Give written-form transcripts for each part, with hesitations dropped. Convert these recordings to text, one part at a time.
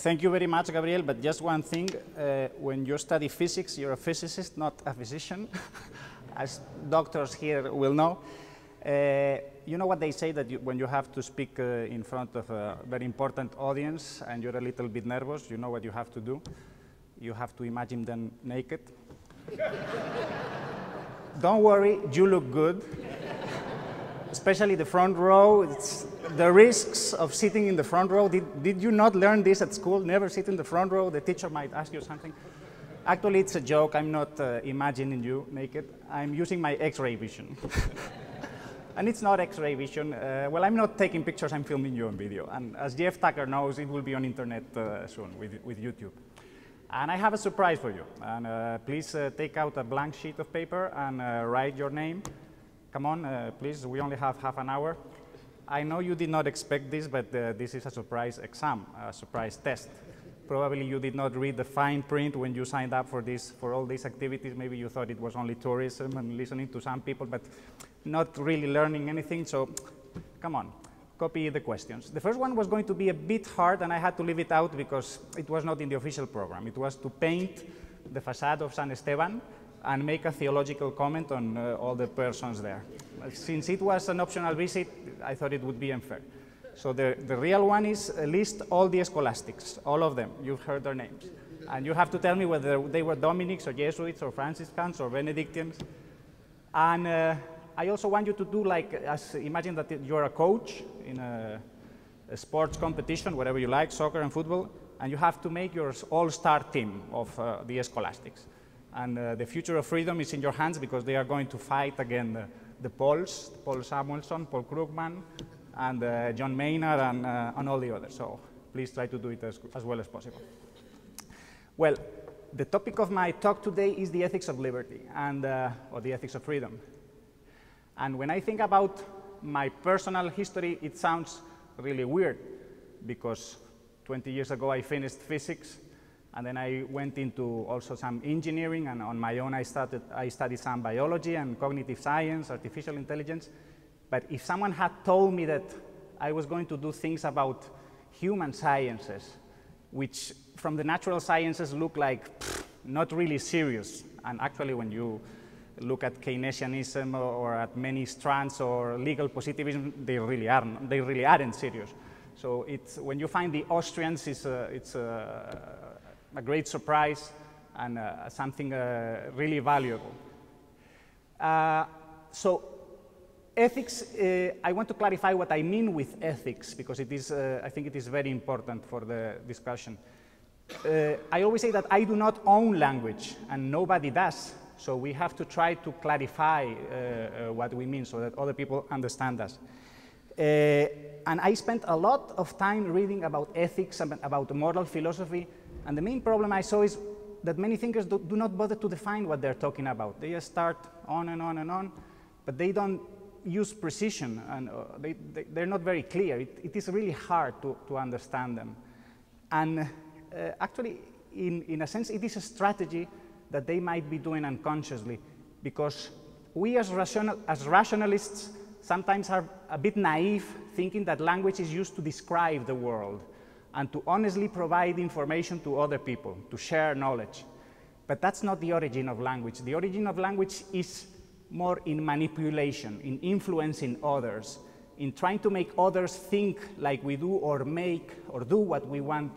Thank you very much, Gabriel, but just one thing. When you study physics, you're a physicist, not a physician, as doctors here will know. You know what they say, that when you have to speak in front of a very important audience and you're a little bit nervous, you know what you have to do? You have to imagine them naked. Don't worry, you look good. Especially the front row. It's the risks of sitting in the front row. Did you not learn this at school? Never sit in the front row. The teacher might ask you something. Actually, it's a joke. I'm not imagining you naked. I'm using my X-ray vision. And it's not X-ray vision. Well, I'm not taking pictures. I'm filming you on video. And as Jeff Tucker knows, it will be on internet soon with YouTube. And I have a surprise for you. And please take out a blank sheet of paper and write your name. Come on, please. We only have half an hour. I know you did not expect this, but this is a surprise exam, a surprise test. Probably you did not read the fine print when you signed up for all these activities. Maybe you thought it was only tourism and listening to some people, but not really learning anything. So come on, copy the questions. The first one was going to be a bit hard, and I had to leave it out because it was not in the official program. It was to paint the facade of San Esteban and make a theological comment on all the persons there. Since it was an optional visit, I thought it would be unfair. So the real one is list all the scholastics, all of them. You've heard their names. And you have to tell me whether they were Dominics or Jesuits or Franciscans or Benedictines. And I also want you to do imagine that you're a coach in a sports competition, whatever you like, soccer and football, and you have to make your all-star team of the scholastics. And the future of freedom is in your hands because they are going to fight against the Pauls, Paul Samuelson, Paul Krugman, and John Maynard, and all the others. So please try to do it as well as possible. Well, the topic of my talk today is the ethics of liberty, or the ethics of freedom. And when I think about my personal history, it sounds really weird because 20 years ago I finished physics. And then I went into also some engineering, and on my own I studied some biology and cognitive science, artificial intelligence. But if someone had told me that I was going to do things about human sciences, which from the natural sciences look like not really serious, and actually when you look at Keynesianism or at many strands or legal positivism, they really aren't serious. So it's, when you find the Austrians, it's a great surprise and something really valuable. So ethics, I want to clarify what I mean with ethics because it is, I think it is very important for the discussion. I always say that I do not own language and nobody does. So we have to try to clarify what we mean so that other people understand us. And I spent a lot of time reading about ethics, about moral philosophy. And the main problem I saw is that many thinkers do not bother to define what they're talking about. They just start on and on and on, but they don't use precision, and they're not very clear. It is really hard to understand them. And actually, in a sense, it is a strategy that they might be doing unconsciously, because we as rationalists sometimes are a bit naive, thinking that language is used to describe the world and to honestly provide information to other people, to share knowledge. But that's not the origin of language. The origin of language is more in manipulation, in influencing others, in trying to make others think like we do or make or do what we want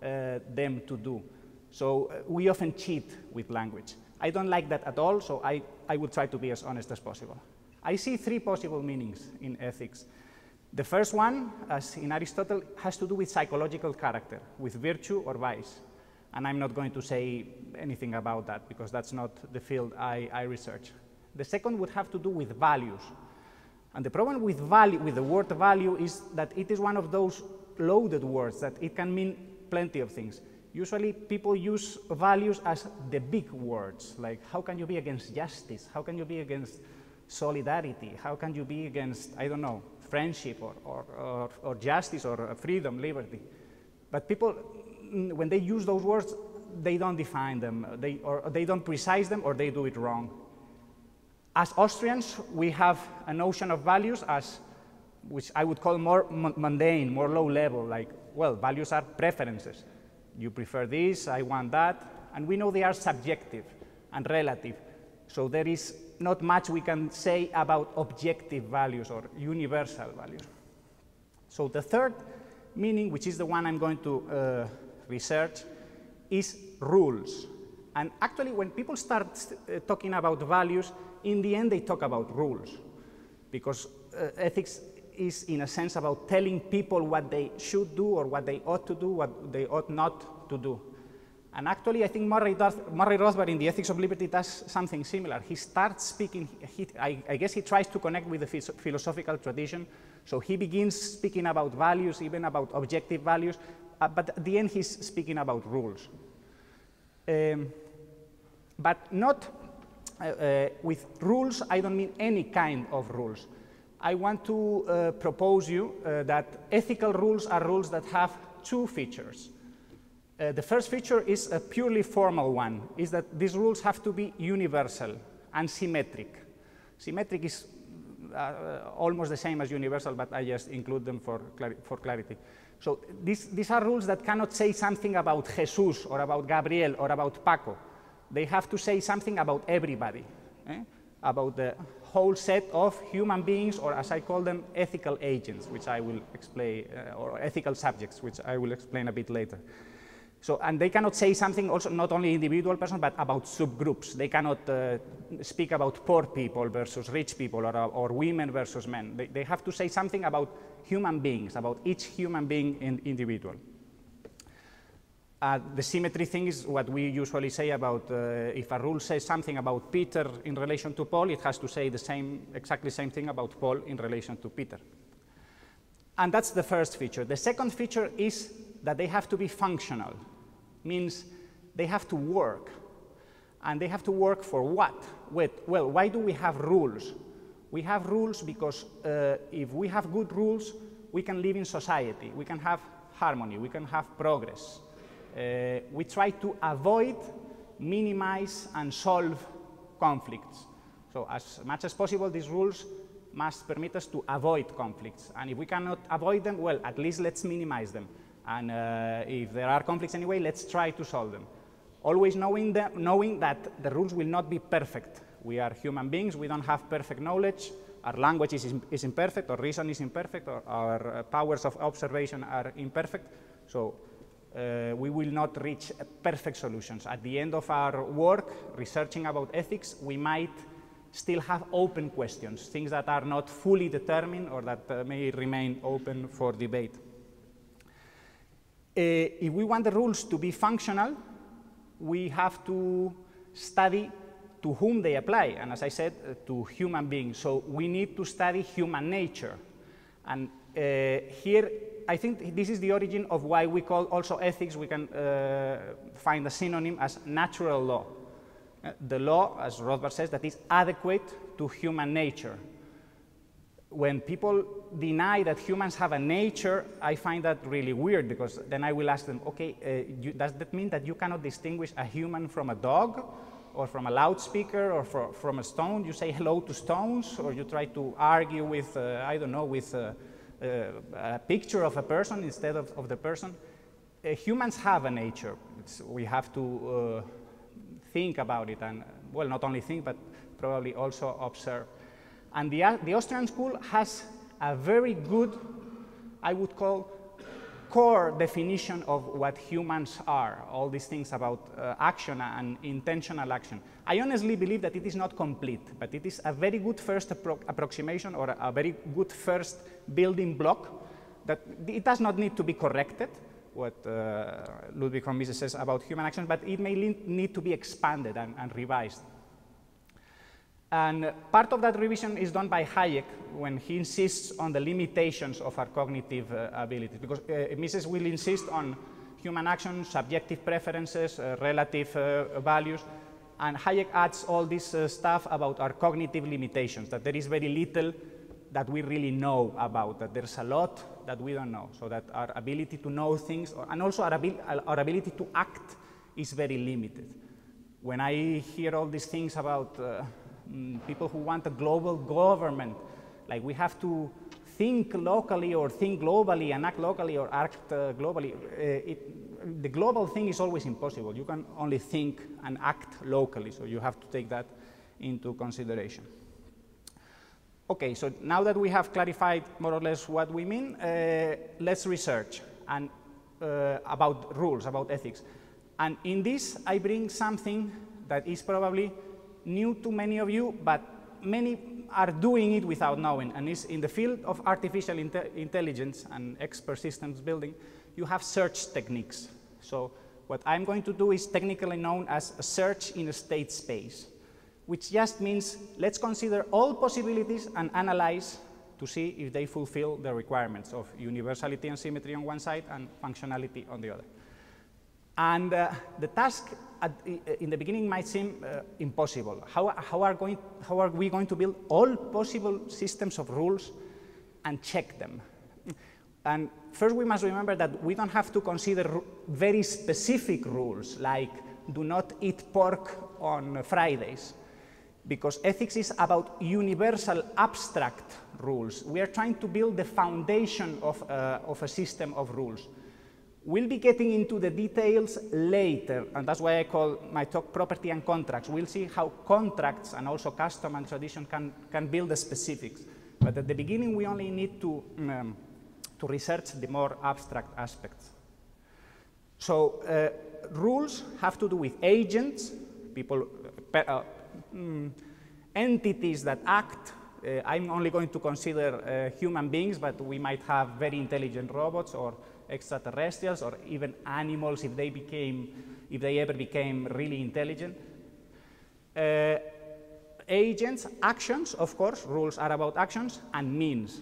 them to do. So we often cheat with language. I don't like that at all, so I would try to be as honest as possible. I see three possible meanings in ethics. The first one, as in Aristotle, has to do with psychological character, with virtue or vice. And I'm not going to say anything about that because that's not the field I research. The second would have to do with values. And the problem with the word value is that it is one of those loaded words that it can mean plenty of things. Usually people use values as the big words, like how can you be against justice? How can you be against solidarity? How can you be against, I don't know, friendship or justice or freedom, liberty? But people, when they use those words, they don't define them, or they don't precise them, or they do it wrong. As Austrians, we have a notion of values as, which I would call more mundane, more low level, like, well, values are preferences. You prefer this, I want that, and we know they are subjective and relative. So there is not much we can say about objective values or universal values. So the third meaning, which is the one I'm going to research, is rules. And actually, when people start talking about values, in the end they talk about rules, because ethics is, in a sense, about telling people what they should do or what they ought to do, what they ought not to do. And actually, I think Murray Rothbard in The Ethics of Liberty does something similar. He starts speaking, I guess he tries to connect with the philosophical tradition. So he begins speaking about values, even about objective values, but at the end he's speaking about rules. But not with rules, I don't mean any kind of rules. I want to propose you that ethical rules are rules that have two features. The first feature is a purely formal one, is that these rules have to be universal and symmetric. Symmetric is almost the same as universal, but I just include them for clarity. So these are rules that cannot say something about Jesus or about Gabriel or about Paco. They have to say something about everybody, about the whole set of human beings, or as I call them, ethical agents, which I will explain, or ethical subjects, which I will explain a bit later. So, and they cannot say something also not only individual persons, but about subgroups. They cannot speak about poor people versus rich people, or women versus men. They have to say something about human beings, about each human being individual. The symmetry thing is what we usually say about if a rule says something about Peter in relation to Paul, it has to say the same, exactly same thing about Paul in relation to Peter. And that's the first feature. The second feature is that they have to be functional. Means they have to work. And they have to work for what? Well, why do we have rules? We have rules because if we have good rules, we can live in society. We can have harmony. We can have progress. We try to avoid, minimize, and solve conflicts. So as much as possible, these rules must permit us to avoid conflicts. And if we cannot avoid them, well, at least let's minimize them. And if there are conflicts anyway, let's try to solve them. Always knowing that the rules will not be perfect. We are human beings, we don't have perfect knowledge, our language is imperfect, our reason is imperfect, or our powers of observation are imperfect, so we will not reach perfect solutions. At the end of our work, researching about ethics, we might still have open questions, things that are not fully determined or that may remain open for debate. If we want the rules to be functional, we have to study to whom they apply, and as I said, to human beings. So we need to study human nature. And here, I think this is the origin of why we call also ethics, we can find a synonym as natural law. The law, as Rothbard says, that is adequate to human nature. When people deny that humans have a nature, I find that really weird, because then I will ask them, okay, does that mean that you cannot distinguish a human from a dog, or from a loudspeaker, or from a stone? You say hello to stones, or you try to argue with, I don't know, with a picture of a person instead of the person? Humans have a nature. We have to think about it, and, well, not only think, but probably also observe. And the Austrian school has a very good, I would call, core definition of what humans are, all these things about action and intentional action. I honestly believe that it is not complete, but it is a very good first approximation, or a very good first building block, that it does not need to be corrected, what Ludwig von Mises says about human actions, but it may need to be expanded and revised. And part of that revision is done by Hayek when he insists on the limitations of our cognitive abilities, because Mises will insist on human actions, subjective preferences, relative values, and Hayek adds all this stuff about our cognitive limitations, that there is very little that we really know about, that there's a lot that we don't know, so that our ability to know things, and also our ability to act, is very limited. When I hear all these things about people who want a global government, like we have to think locally or think globally and act locally or act globally, the global thing is always impossible. You can only think and act locally, so you have to take that into consideration. Okay, so now that we have clarified more or less what we mean, let's research and about rules, about ethics. And in this, I bring something that is probably new to many of you, but many are doing it without knowing, and it's in the field of artificial intelligence and expert systems building. You have search techniques. So what I'm going to do is technically known as a search in a state space, which just means let's consider all possibilities and analyze to see if they fulfill the requirements of universality and symmetry on one side and functionality on the other. And the task in the beginning might seem impossible. How are we going to build all possible systems of rules and check them? And first we must remember that we don't have to consider very specific rules, like do not eat pork on Fridays, because ethics is about universal abstract rules. We are trying to build the foundation of a system of rules. We'll be getting into the details later, and that's why I call my talk property and contracts. We'll see how contracts and also custom and tradition can build the specifics. But at the beginning, we only need to research the more abstract aspects. So rules have to do with agents, people, entities that act. I'm only going to consider human beings, but we might have very intelligent robots or extraterrestrials or even animals if they ever became really intelligent. Agents, actions, of course, rules are about actions, and means.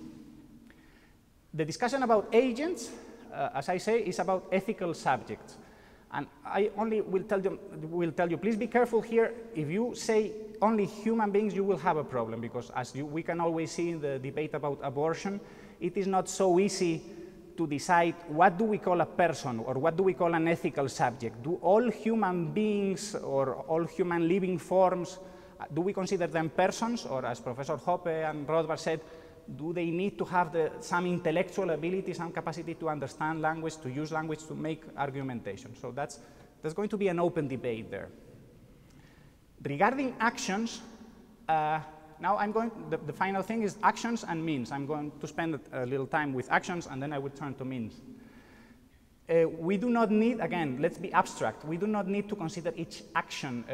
The discussion about agents, as I say, is about ethical subjects. And I only will tell you, please be careful here. If you say only human beings, you will have a problem, because as we can always see in the debate about abortion, it is not so easy to decide what do we call a person or what do we call an ethical subject. Do all human beings or all human living forms, do we consider them persons, or as Professor Hoppe and Rothbard said, do they need to have some intellectual ability, some capacity to understand language, to use language, to make argumentation? So there's going to be an open debate there. Regarding actions, now the final thing is actions and means. I'm going to spend a little time with actions, and then I will turn to means. We do not need, again, let's be abstract. We do not need to consider each action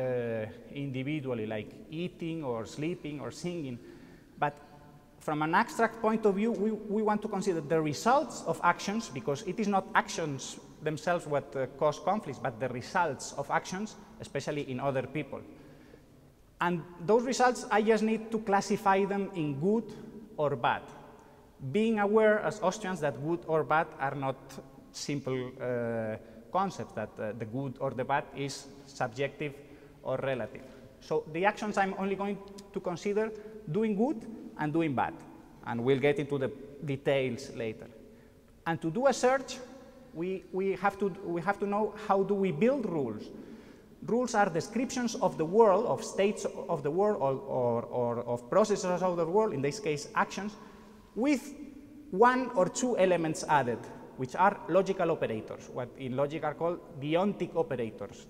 individually, like eating or sleeping or singing. But from an abstract point of view, we want to consider the results of actions, because it is not actions themselves what cause conflicts, but the results of actions, especially in other people. And those results, I just need to classify them in good or bad, being aware as Austrians that good or bad are not simple concepts, that the good or the bad is subjective or relative. So the actions I'm only going to consider doing good and doing bad, and we'll get into the details later. And to do a search, we have to know how do we build rules. Rules are descriptions of the world, of states of the world, or of processes of the world, in this case actions, with one or two elements added, which are logical operators, what in logic are called deontic operators,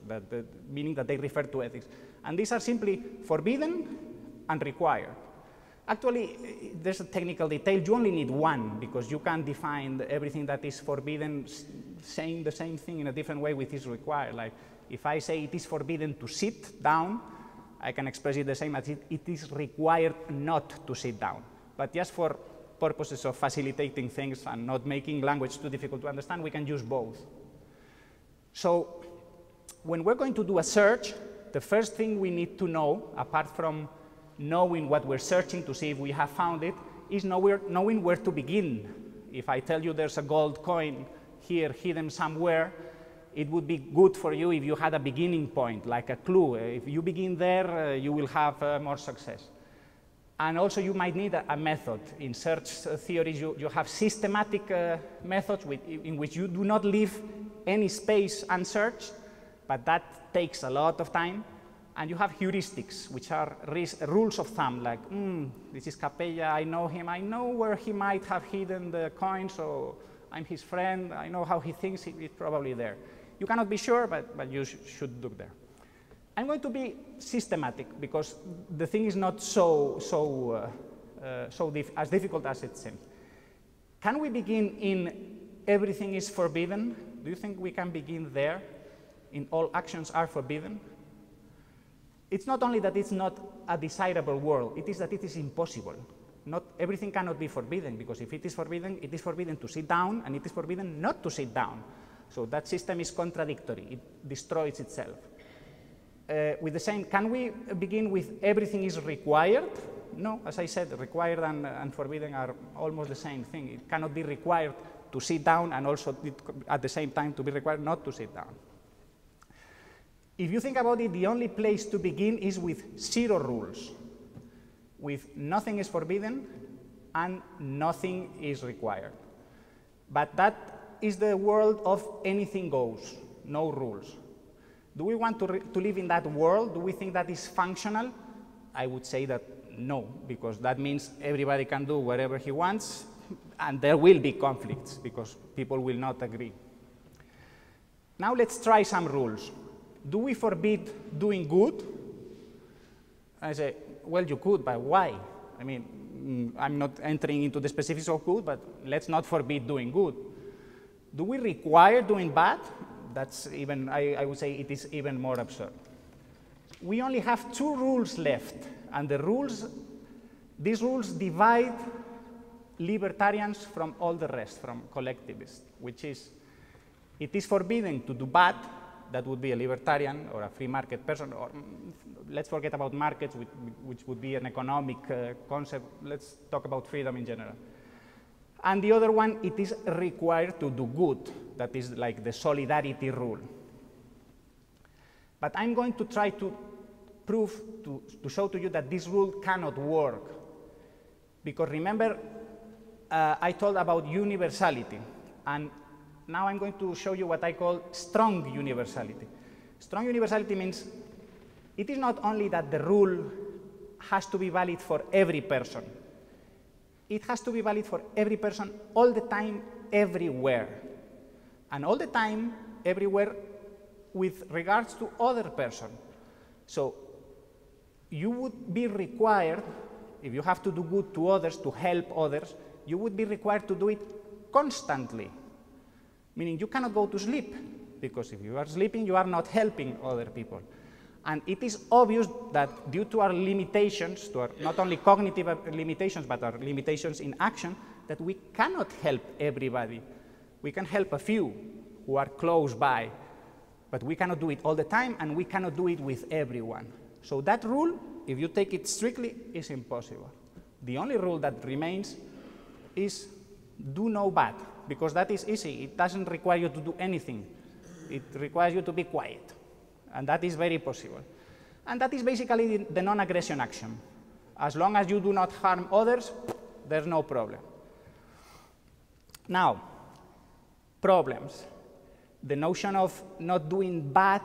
meaning that they refer to ethics. And these are simply forbidden and required. Actually, there's a technical detail. You only need one, because you can define everything that is forbidden saying the same thing in a different way which is required. Like, if I say it is forbidden to sit down, I can express it the same as it is required not to sit down. But just for purposes of facilitating things and not making language too difficult to understand, we can use both. So when we're going to do a search, the first thing we need to know, apart from knowing what we're searching to see if we have found it, is knowing where to begin. If I tell you there's a gold coin here hidden somewhere, it would be good for you if you had a beginning point, like a clue. If you begin there, you will have more success. And also you might need a method. In search theories, you have systematic methods in which you do not leave any space unsearched, but that takes a lot of time. And you have heuristics, which are rules of thumb, like, this is Capella, I know him, I know where he might have hidden the coin, so I'm his friend, I know how he thinks, it's probably there. You cannot be sure, but you should look there. I'm going to be systematic because the thing is not as difficult as it seems. Can we begin in everything is forbidden? Do you think we can begin there? In all actions are forbidden? It's not only that it's not a desirable world, it is that it is impossible. Not everything cannot be forbidden, because if it is forbidden to sit down, and it is forbidden not to sit down. So that system is contradictory, it destroys itself. With the same, can we begin with everything is required? No, as I said, required and forbidden are almost the same thing. It cannot be required to sit down and also at the same time to be required not to sit down. If you think about it, the only place to begin is with 0 rules, with nothing is forbidden and nothing is required. But that is the world of anything goes, no rules. Do we want to live in that world? Do we think that is functional? I would say that no, because that means everybody can do whatever he wants, and there will be conflicts because people will not agree. Now let's try some rules. Do we forbid doing good? I say, well, you could, but why? I mean, I'm not entering into the specifics of good, but let's not forbid doing good. Do we require doing bad? That's even, I would say it is even more absurd. We only have 2 rules left, and these rules divide libertarians from all the rest, from collectivists, which is, it is forbidden to do bad. That would be a libertarian or a free market person, or let's forget about markets, which would be an economic concept. Let's talk about freedom in general. And the other one, it is required to do good. That is like the solidarity rule. But I'm going to try to prove, to show to you that this rule cannot work. Because remember, I told about universality. And now I'm going to show you what I call strong universality. Strong universality means it is not only that the rule has to be valid for every person. It has to be valid for every person all the time, everywhere. And all the time, everywhere, with regards to other person. So you would be required, if you have to do good to others, to help others, you would be required to do it constantly. Meaning you cannot go to sleep, because if you are sleeping, you are not helping other people. And it is obvious that due to our limitations, to our not only cognitive limitations, but our limitations in action, that we cannot help everybody. We can help a few who are close by, but we cannot do it all the time, and we cannot do it with everyone. So that rule, if you take it strictly, is impossible. The only rule that remains is do no bad, because that is easy. It doesn't require you to do anything. It requires you to be quiet. And that is very possible. And that is basically the non-aggression action. As long as you do not harm others, there's no problem. Now, problems. The notion of not doing bad,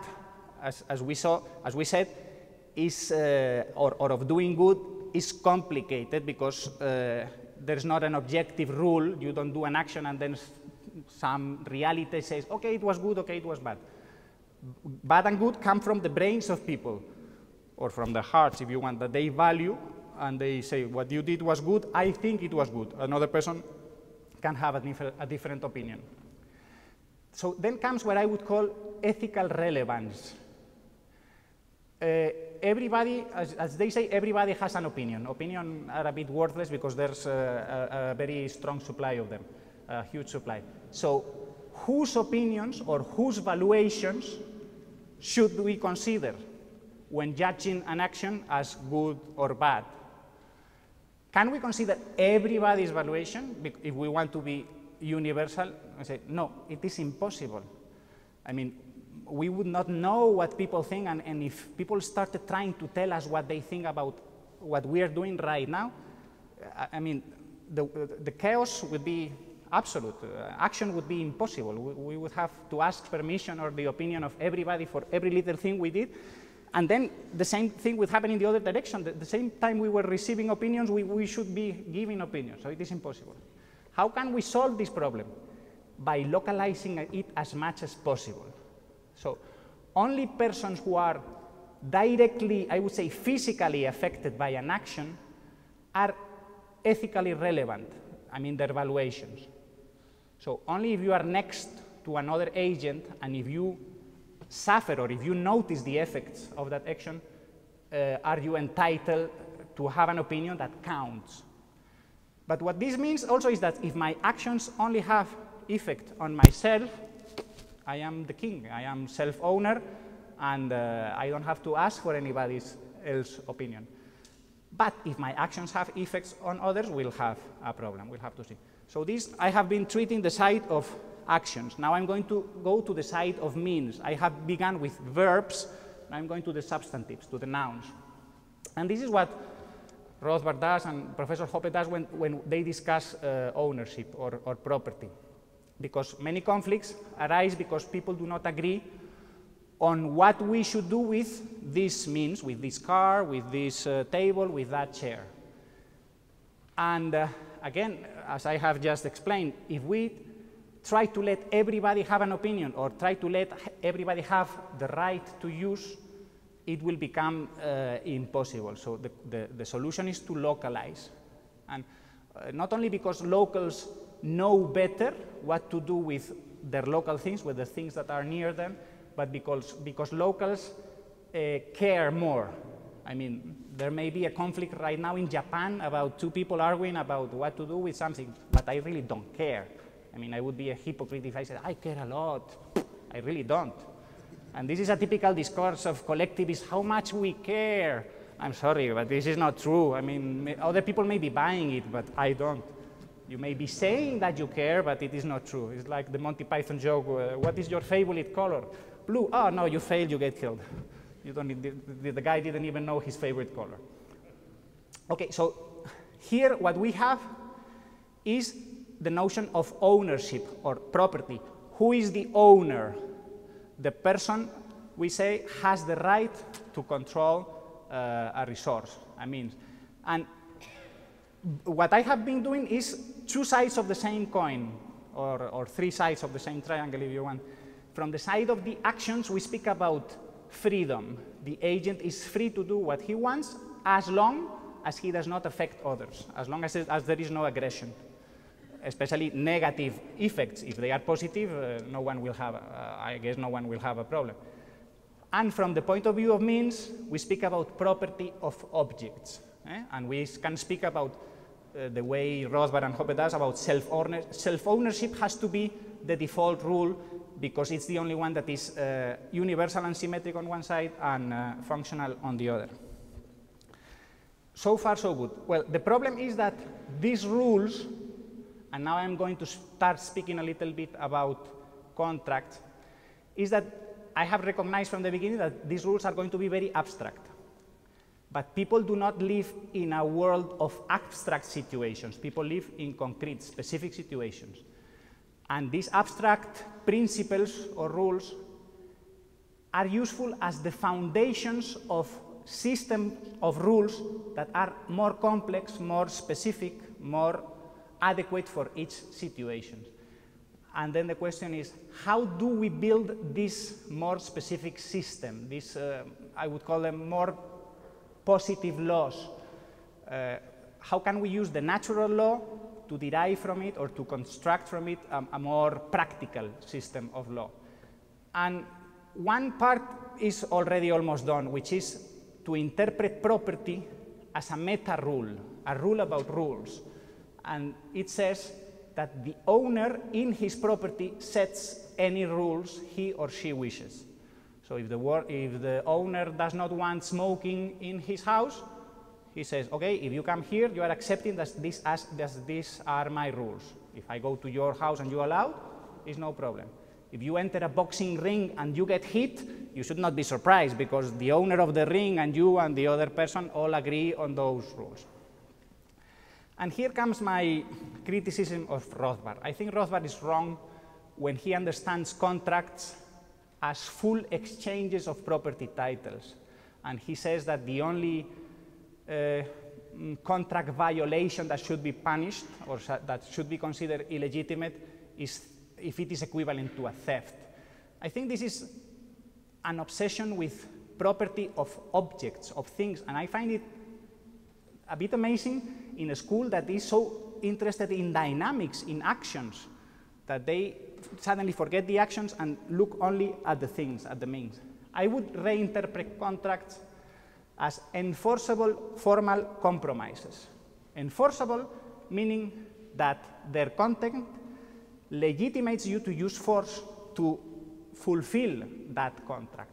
as we said, is, or of doing good, is complicated because there's not an objective rule. You don't do an action and then some reality says, okay, it was good, okay, it was bad. Bad and good come from the brains of people, or from the hearts, if you want, that they value, and they say, what you did was good, I think it was good. Another person can have a different opinion. So then comes what I would call ethical relevance. Everybody, as they say, everybody has an opinion. Opinions are a bit worthless because there's a very strong supply of them, a huge supply. So whose opinions or whose valuations should we consider when judging an action as good or bad? Can we consider everybody's valuation if we want to be universal? I say, no, it is impossible. I mean, we would not know what people think, and if people started trying to tell us what they think about what we are doing right now, I mean, the chaos would be absolute. Action would be impossible. We would have to ask permission or the opinion of everybody for every little thing we did. And then the same thing would happen in the other direction. The same time we were receiving opinions, we should be giving opinions. So it is impossible. How can we solve this problem? By localizing it as much as possible. So only persons who are directly, I would say physically affected by an action are ethically relevant, I mean their valuations. So only if you are next to another agent and if you suffer or if you notice the effects of that action, are you entitled to have an opinion that counts. But what this means also is that if my actions only have effect on myself, I am the king, I am self-owner, and I don't have to ask for anybody else's opinion. But if my actions have effects on others, we'll have a problem, we'll have to see. So this, I have been treating the side of actions. Now I'm going to go to the side of means. I have begun with verbs, now I'm going to the substantives, to the nouns. And this is what Rothbard does and Professor Hoppe does when they discuss ownership or property. Because many conflicts arise because people do not agree on what we should do with this means, with this car, with this table, with that chair. And again, as I have just explained, if we try to let everybody have an opinion or try to let everybody have the right to use, it will become impossible. So the solution is to localize. And not only because locals know better what to do with their local things, with the things that are near them, but because locals care more. I mean, there may be a conflict right now in Japan about two people arguing about what to do with something, but I really don't care. I mean, I would be a hypocrite if I said, I care a lot. I really don't. And this is a typical discourse of collectivists, how much we care. I'm sorry, but this is not true. I mean, other people may be buying it, but I don't. You may be saying that you care, but it is not true. It's like the Monty Python joke, what is your favorite color? Blue. Oh, no, you failed, you get killed. You don't need, the guy didn't even know his favorite color. Okay, so here what we have is the notion of ownership or property. Who is the owner? The person, we say, has the right to control a resource, a means. And what I have been doing is two sides of the same coin, or three sides of the same triangle if you want. From the side of the actions, we speak about freedom. The agent is free to do what he wants as long as he does not affect others, as long as there is no aggression, especially negative effects. If they are positive, no one will have, I guess no one will have a problem. And from the point of view of means, we speak about property of objects. And we can speak about the way Rothbard and Hoppe does about self-ownership. Self-ownership has to be the default rule because it's the only one that is universal and symmetric on one side and functional on the other. So far, so good. Well, the problem is that these rules, and now I'm going to start speaking a little bit about contracts, is that I have recognized from the beginning that these rules are going to be very abstract. But people do not live in a world of abstract situations. People live in concrete, specific situations. And these abstract principles or rules are useful as the foundations of systems of rules that are more complex, more specific, more adequate for each situation. And then the question is, how do we build this more specific system? This, I would call them more positive laws. How can we use the natural law to derive from it or to construct from it a more practical system of law? And one part is already almost done, which is to interpret property as a meta rule, a rule about rules. And it says that the owner in his property sets any rules he or she wishes. So if the owner does not want smoking in his house, he says, okay, if you come here, you are accepting that these are my rules. If I go to your house and you allow, it's no problem. If you enter a boxing ring and you get hit, you should not be surprised because the owner of the ring and you and the other person all agree on those rules. And here comes my criticism of Rothbard. I think Rothbard is wrong when he understands contracts as full exchanges of property titles. And he says that the only contract violation that should be punished or that should be considered illegitimate is if it is equivalent to a theft. I think this is an obsession with property of objects, of things, and I find it a bit amazing in a school that is so interested in dynamics, in actions, that they suddenly forget the actions and look only at the things, at the means. I would reinterpret contracts as enforceable formal compromises. Enforceable meaning that their content legitimates you to use force to fulfill that contract.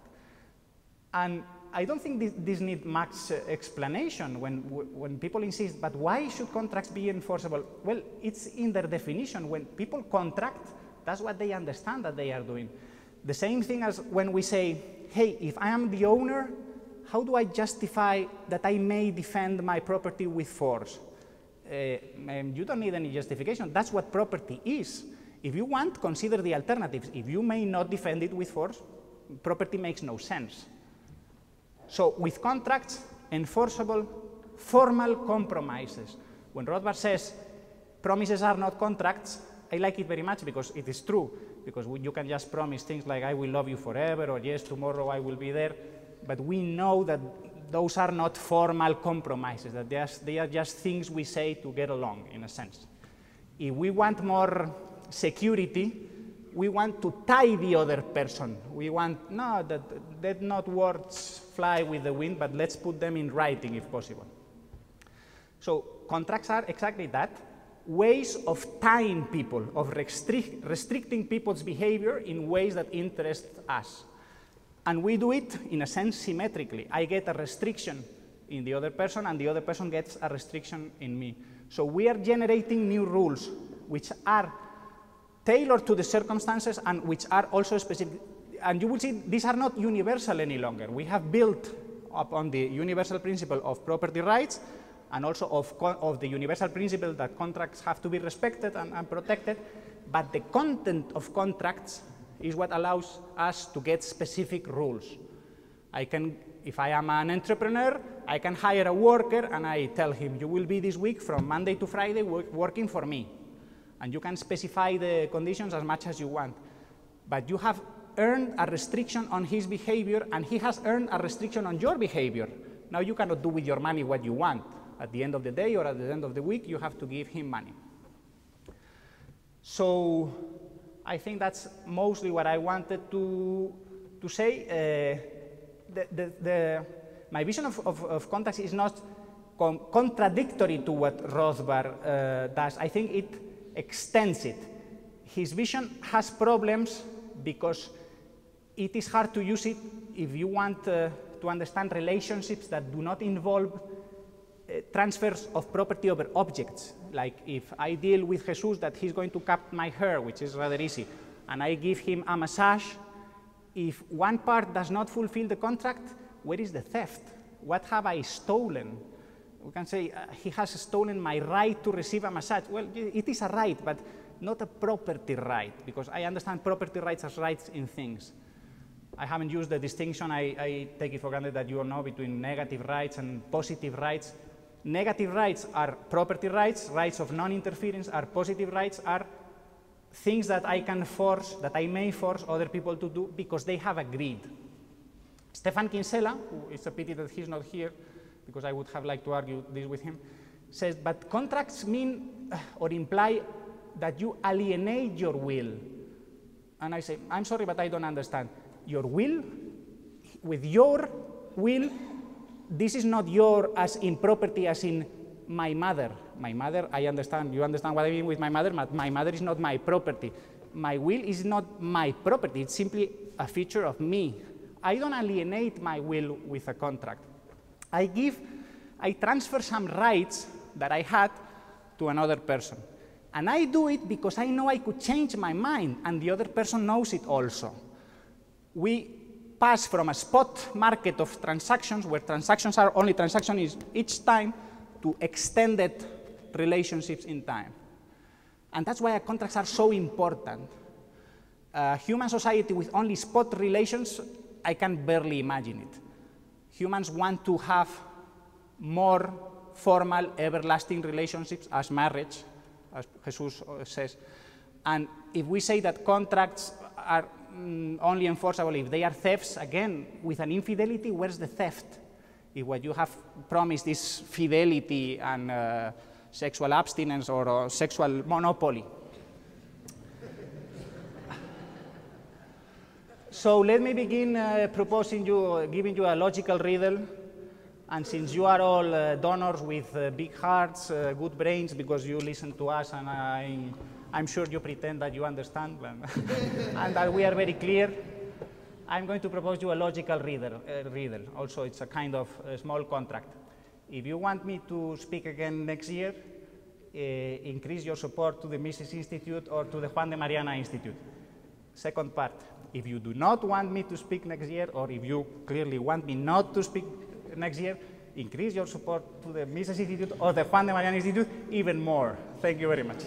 And I don't think this needs much explanation when people insist, but why should contracts be enforceable? Well, it's in their definition. When people contract, that's what they understand that they are doing. The same thing as when we say, hey, if I am the owner, how do I justify that I may defend my property with force? You don't need any justification. That's what property is. If you want, consider the alternatives. If you may not defend it with force, property makes no sense. So with contracts, enforceable, formal compromises. When Rothbard says promises are not contracts, I like it very much because it is true. Because you can just promise things like I will love you forever or yes, tomorrow I will be there. But we know that those are not formal compromises, that they are just things we say to get along, in a sense. If we want more security, we want to tie the other person. We want, no, let not words fly with the wind, but let's put them in writing if possible. So contracts are exactly that, ways of tying people, of restricting people's behavior in ways that interest us. And we do it, in a sense, symmetrically. I get a restriction in the other person, and the other person gets a restriction in me. So we are generating new rules, which are tailored to the circumstances and which are also specific. And you will see these are not universal any longer. We have built upon the universal principle of property rights and also of the universal principle that contracts have to be respected and protected, but the content of contracts is what allows us to get specific rules. If I am an entrepreneur, I can hire a worker and I tell him, you will be this week from Monday to Friday working for me. And you can specify the conditions as much as you want. But you have earned a restriction on his behavior and he has earned a restriction on your behavior. Now you cannot do with your money what you want. At the end of the day or at the end of the week, you have to give him money. So I think that's mostly what I wanted to say. My vision of contracts is not contradictory to what Rothbard does. I think it extends it. His vision has problems because it is hard to use it if you want to understand relationships that do not involve transfers of property over objects. Like if I deal with Jesus that he's going to cut my hair, which is rather easy, and I give him a massage, if one part does not fulfill the contract, where is the theft? What have I stolen? We can say he has stolen my right to receive a massage. Well, it is a right, but not a property right, because I understand property rights as rights in things. I haven't used the distinction, I take it for granted that you all know, between negative rights and positive rights. Negative rights are property rights, rights of non-interference are positive rights, are things that I can force, that I may force other people to do because they have agreed. Stefan Kinsella, who is a pity that he's not here, because I would have liked to argue this with him, says, but contracts mean or imply that you alienate your will. And I say, I'm sorry, but I don't understand. Your will, with your will, this is not your as in property as in my mother. My mother, I understand, you understand what I mean with my mother, but my mother is not my property. My will is not my property, it's simply a feature of me. I don't alienate my will with a contract. I transfer some rights that I had to another person. And I do it because I know I could change my mind, and the other person knows it also. We pass from a spot market of transactions, where transactions are only transactions each time, to extended relationships in time. And that's why contracts are so important. A human society with only spot relations, I can barely imagine it. Humans want to have more formal, everlasting relationships as marriage, as Jesus says. And if we say that contracts are only enforceable if they are thefts. Again, with an infidelity, where's the theft? If what you have promised is fidelity and sexual abstinence or sexual monopoly. So let me begin giving you a logical riddle. And since you are all donors with big hearts, good brains, because you listen to us, and I'm sure you pretend that you understand, and that we are very clear, I'm going to propose you a logical riddle. Also, it's a kind of a small contract. If you want me to speak again next year, increase your support to the Mises Institute or to the Juan de Mariana Institute. Second part, if you do not want me to speak next year, or if you clearly want me not to speak next year, increase your support to the Mises Institute or the Juan de Mariana Institute even more. Thank you very much.